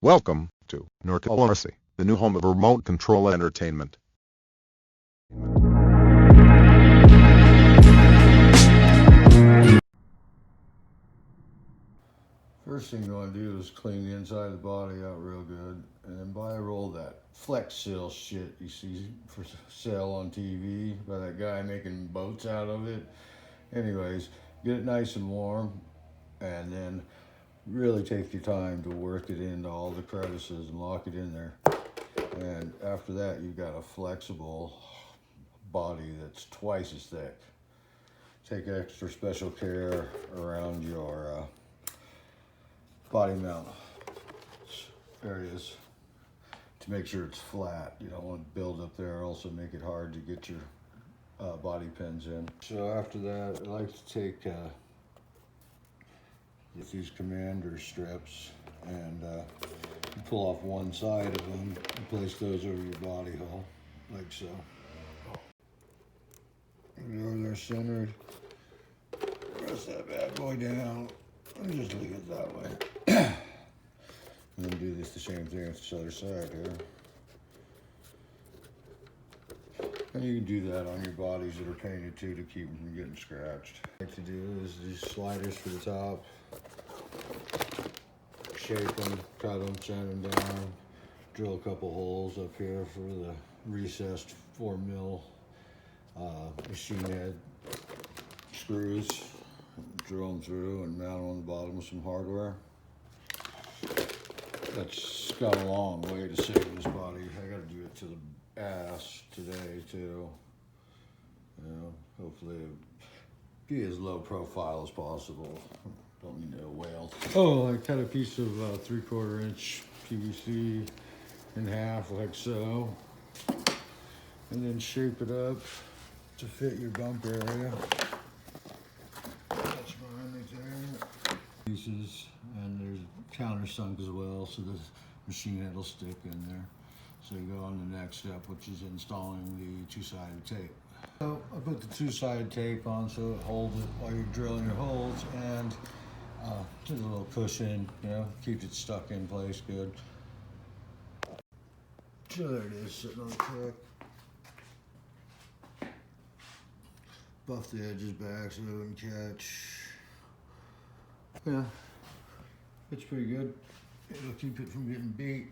Welcome to norcalrc, the new home of remote control entertainment. First thing you want to do is clean the inside of the body out real good, and then buy a roll of that Flex Seal shit you see for sale on TV by that guy making boats out of it. Anyways, get it nice and warm, and then really take your time to work it into all the crevices and lock it in there. And after that, you've got a flexible body that's twice as thick. Take extra special care around your body mount areas to make sure it's flat. You don't want to build up there, also make it hard to get your body pins in. So after that, I like to take these commander strips and pull off one side of them and place those over your body hole, like so. There they're centered. Press that bad boy down and just leave it that way. And then do the same thing with this other side here. And you can do that on your bodies that are painted too, to keep them from getting scratched. What I like to do is these sliders for the top. Shape them, cut them, sand them down. Drill a couple holes up here for the recessed 4mm machine head screws. Drill them through and mount them on the bottom with some hardware. That's got a long way to save this body. I got to do it to the ass today too. You know, hopefully be as low profile as possible. Don't need no whale. Oh, I cut a piece of 3/4 inch PVC in half like so, and then shape it up to fit your bump area. That's mine right there. Pieces, and there's countersunk as well, so the machine head will stick in there. So you go on the next step, which is installing the two-sided tape. So I put the two-sided tape on so it holds it while you're drilling your holes, and just a little cushion, you know, keeps it stuck in place good. So there it is, sitting on the truck. Buff the edges back so it wouldn't catch. Yeah, it's pretty good. It'll keep it from getting beat.